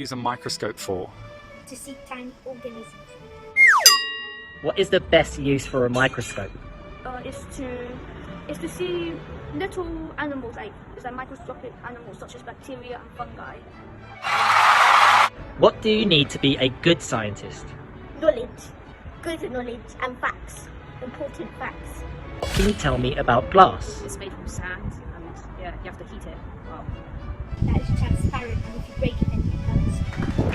use a microscope for? To see tiny organisms. What is the best use for a microscope? Is to see little animals, like microscopic animals such as bacteria and fungi. What do you need to be a good scientist? Knowledge. Good knowledge and facts. Important facts. What can you tell me about glass? It's made from sand, and yeah, you have to heat it up. That is transparent, and if you break it, then it hurts.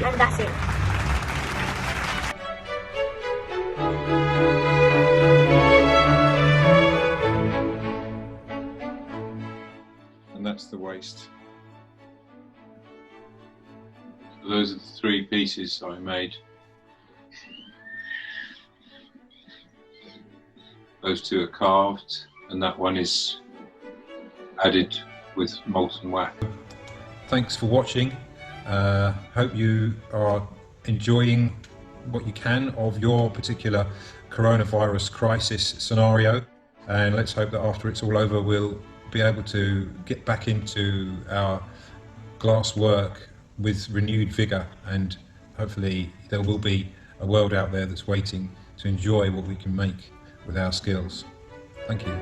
And that's it. And that's the waste. So those are the three pieces I made. Those two are carved, and that one is added with molten wax. Thanks for watching. Hope you are enjoying what you can of your particular coronavirus crisis scenario, and let's hope that after it's all over we'll be able to get back into our glass work with renewed vigour, and hopefully there will be a world out there that's waiting to enjoy what we can make with our skills. Thank you.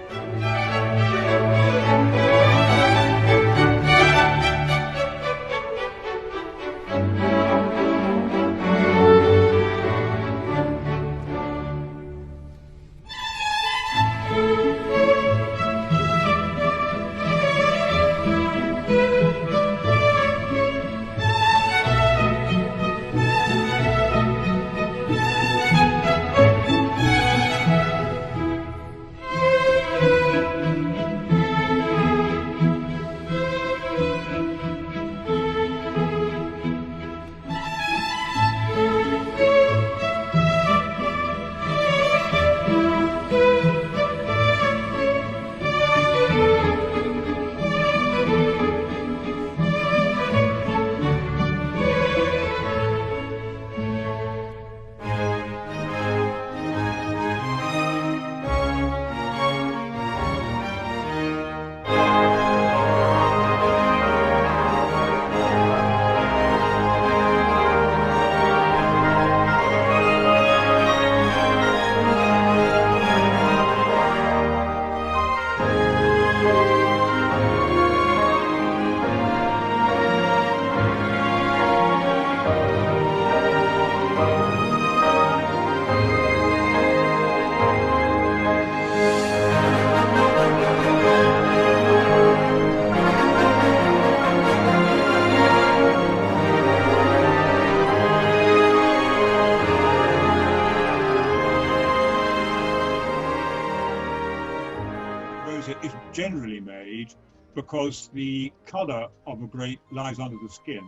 Is generally made because the colour of a grape lies under the skin.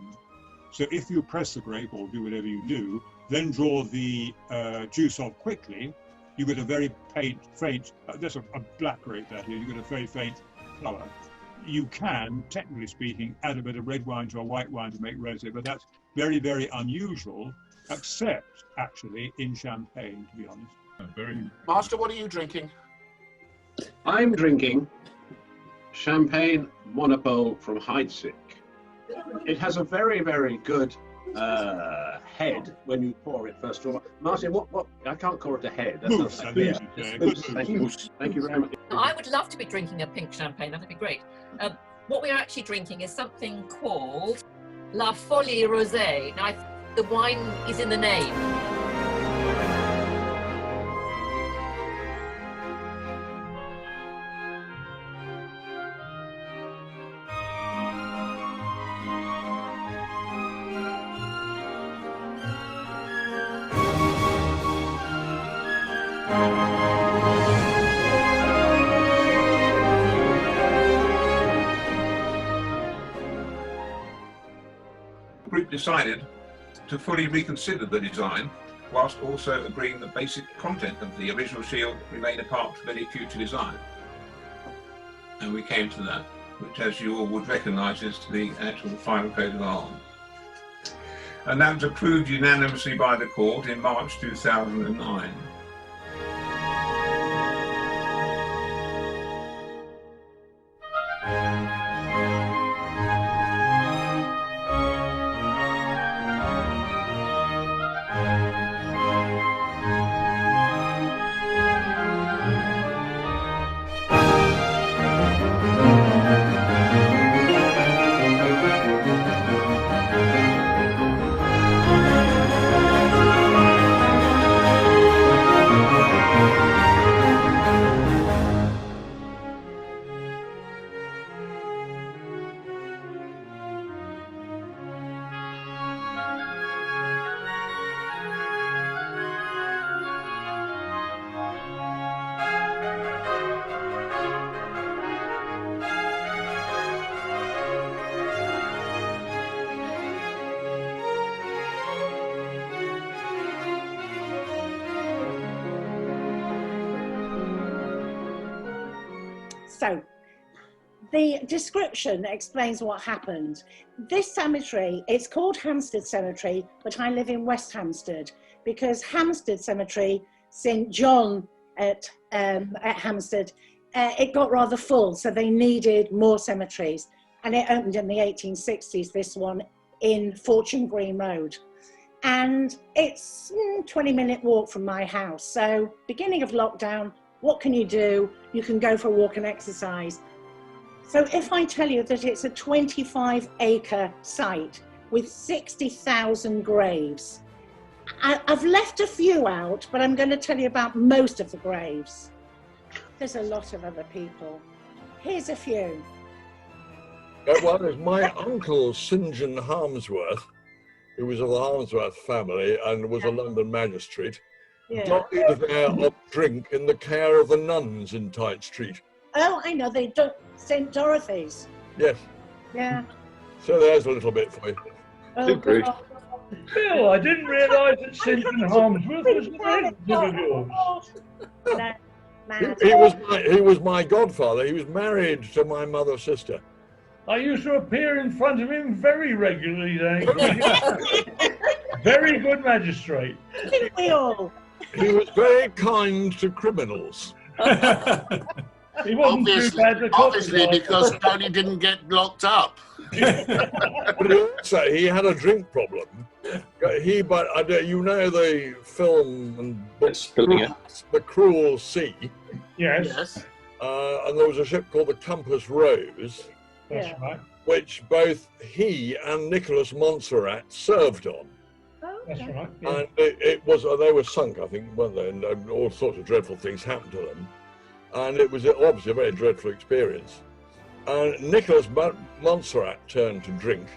So if you press the grape or do whatever you do, then draw the juice off quickly, you get a very faint, that's a black grape that is, you get a very faint colour. You can, technically speaking, add a bit of red wine to a white wine to make rosé, but that's very, very unusual, except actually in champagne, to be honest. Master, what are you drinking? I'm drinking champagne monopole from Heidsieck. It has a very, very good head when you pour it first of all. Martin, what? I can't call it a head. That Mousse, sounds like I beer. think, Mousse, thank you. Thank you very much. I would love to be drinking a pink champagne. That'd be great. What we're actually drinking is something called La Folie Rosée. Now, the wine is in the name. The group decided to fully reconsider the design, whilst also agreeing the basic content of the original shield remained apart from any future design. And we came to that, which, as you all would recognise, is the actual final coat of arms. And that was approved unanimously by the court in March 2009. So the description explains what happened. This cemetery, it's called Hampstead Cemetery, but I live in West Hampstead because Hampstead Cemetery, St John at Hampstead, it got rather full, so they needed more cemeteries. And it opened in the 1860s, this one in Fortune Green Road. And it's a 20-minute walk from my house. So beginning of lockdown, what can you do? You can go for a walk and exercise. So if I tell you that it's a 25-acre site with 60,000 graves, I've left a few out, but I'm going to tell you about most of the graves. There's a lot of other people. Here's a few. Well, there's my uncle, St John Harmsworth, who was of the Harmsworth family and was a London magistrate, died there of drink in the care of the nuns in Tite Street. Oh, I know, St Dorothy's. Yes. Yeah. So there's a little bit for you. Oh, Good. Bill, I didn't realise that St John Harmsworth was a relative of yours. He was my godfather. He was married to my mother's sister. I used to appear in front of him very regularly then. Very good magistrate. Didn't we all? He was very kind to criminals. He wasn't too bad to obviously because Tony didn't get locked up. But also, he had a drink problem. You know the film and book, The Cruel Sea? Yes. And there was a ship called the Compass Rose. That's right. Which both he and Nicholas Montserrat served on. That's right. Yeah. And it was they were sunk, I think, weren't they? And all sorts of dreadful things happened to them. And it was obviously a very dreadful experience. And Nicholas Montserrat turned to drink.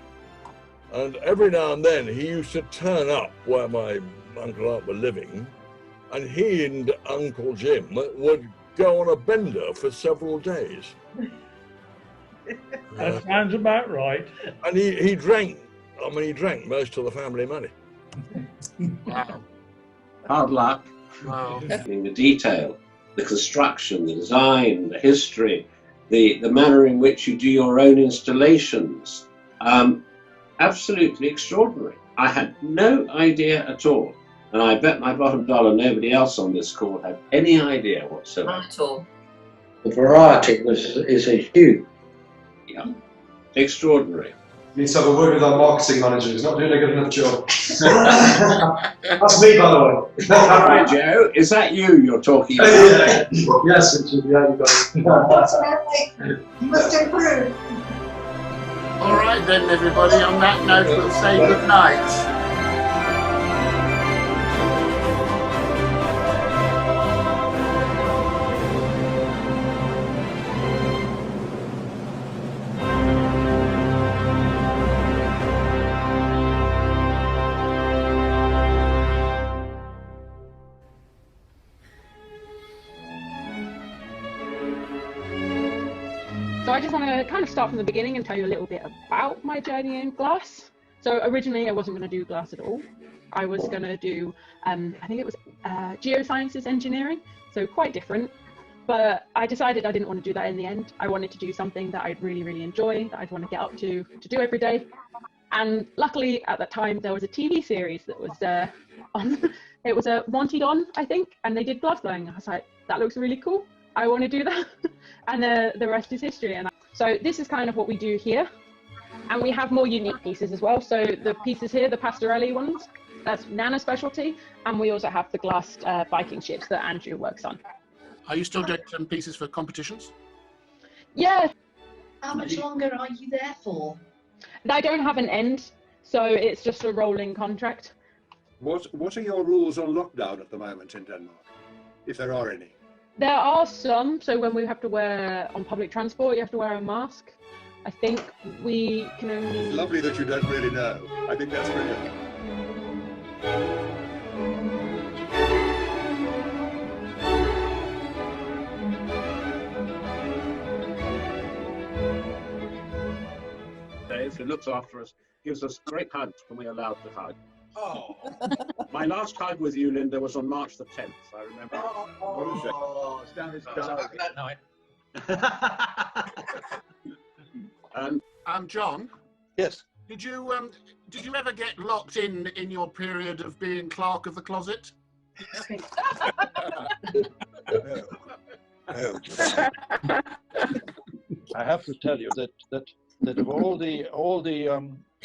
And every now and then he used to turn up where my uncle and aunt were living, and he and Uncle Jim would go on a bender for several days. That sounds about right. And he drank, he drank most of the family money. Wow. Hard luck. Wow. In the detail, the construction, the design, the history, the manner in which you do your own installations. Absolutely extraordinary. I had no idea at all. And I bet my bottom dollar nobody else on this call had any idea whatsoever. Not at all. The variety is a huge. Yeah. Extraordinary. Needs to have a word with our marketing manager. He's not doing a good enough job. That's me, by the way. All right, Joe. Is that you're talking about? Yeah. Yes, it's you got it. You must improve. All right then, everybody. On that note, we'll say good night. So I just want to kind of start from the beginning and tell you a little bit about my journey in glass. So originally I wasn't going to do glass at all. I was going to do, I think it was geosciences engineering, so quite different. But I decided I didn't want to do that in the end. I wanted to do something that I'd really, really enjoy, that I'd want to get up to do every day. And luckily at that time there was a TV series that was on, it was Wanted On, I think, and they did glass blowing. I was like, that looks really cool. I want to do that. And the rest is history. And so this is kind of what we do here. And we have more unique pieces as well. So the pieces here, the Pastorelli ones, that's Nana specialty. And we also have the glassed Viking ships that Andrew works on. Are you still doing some pieces for competitions? Yeah. How much longer are you there for? I don't have an end. So it's just a rolling contract. What are your rules on lockdown at the moment in Denmark, if there are any? There are some. So when we have to wear on public transport, you have to wear a mask. I think we can only... It's lovely that you don't really know. I think that's brilliant. Dave, who looks after us, gives us great hugs when we're allowed to hug. Oh. My last hug with you, Linda, was on March the 10th, I remember. Oh, it's down his diary. That night. John? Yes. Did you ever get locked in your period of being clerk of the closet? I have to tell you that of all the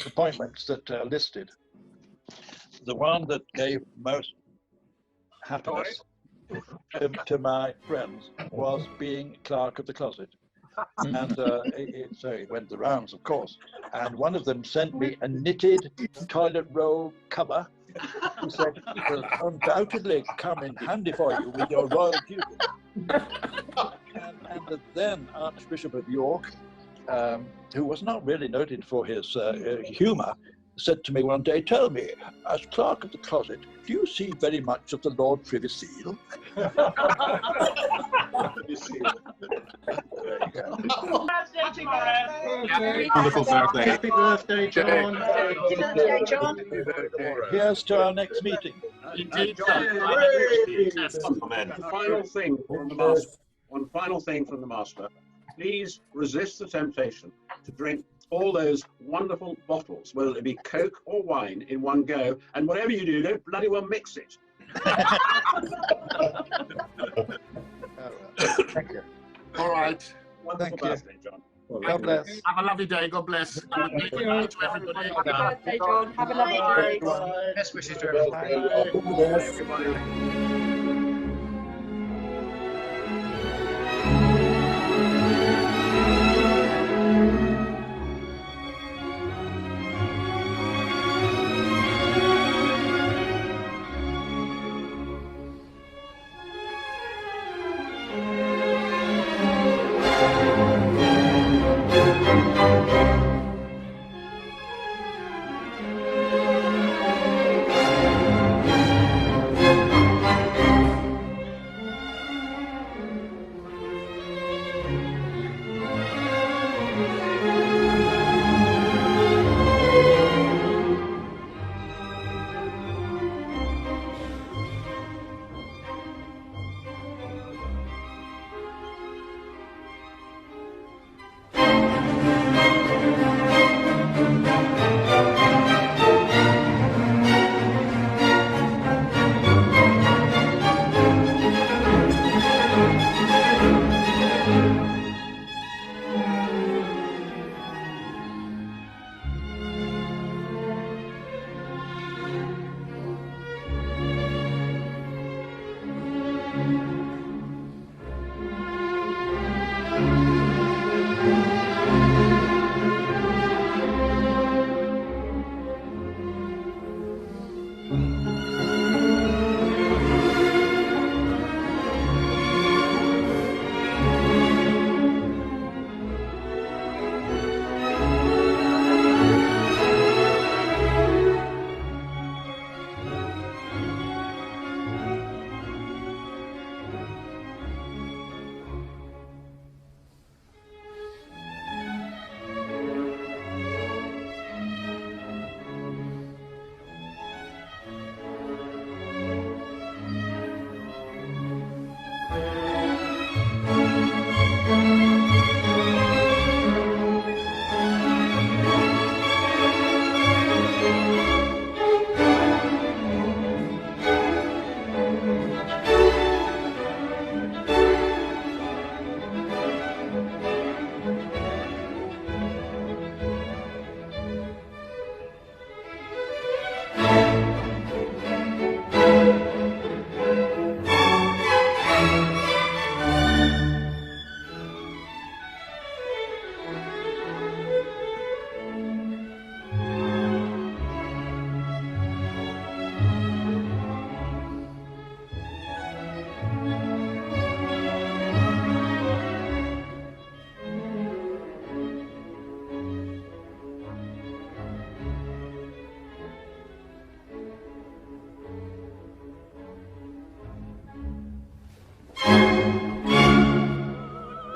appointments that are listed, the one that gave most happiness to my friends was being clerk of the closet. And so it went the rounds, of course. And one of them sent me a knitted toilet roll cover. He said, "It will undoubtedly come in handy for you with your royal duties." And the then Archbishop of York, who was not really noted for his humour, said to me one day, "Tell me, as clerk of the closet, do you see very much of the Lord Privy Seal?" Wonderful birthday. Happy birthday, John. Happy birthday, John. Here's to our next meeting. Indeed, One final thing from the master. Please resist the temptation to drink all those wonderful bottles, whether it be Coke or wine, in one go. And whatever you do, don't bloody well mix it. Thank you. All right. Wonderful birthday, John. God bless. Have a lovely day. God bless. And good night to everybody. Happy birthday, John. Have a lovely day. Best wishes to everybody. Everybody.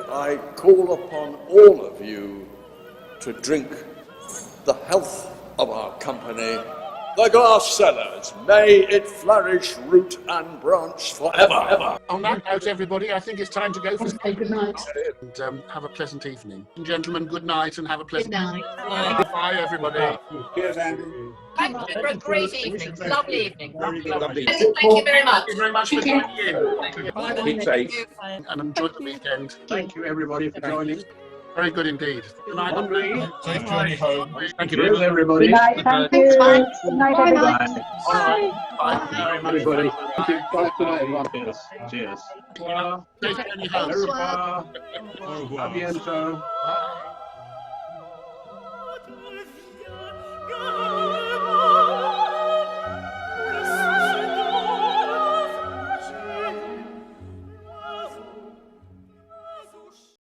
I call upon all of you to drink the health of our company the glass cellars. May it flourish, root and branch forever. On that note, everybody, I think it's time to go for Good night. and have a pleasant evening. Gentlemen, good night and have a pleasant Good night. Bye, everybody. Cheers, Andy. Thank you for a great evening. Lovely evening. Lovely. Thank you very much. Thank you very much for joining in. Keep safe. And enjoy the weekend. Thank you, everybody, for joining. Very good indeed. Good night. Henri. Safe journey home. Thank you very Cheers, much. everybody. Good night. Thank you. Good night, everybody. Bye. Bye. Everybody. Thank you. Bye for tonight, everyone. Cheers. Cheers. Safe journey home. Au revoir. Au revoir. A bientôt. Bye.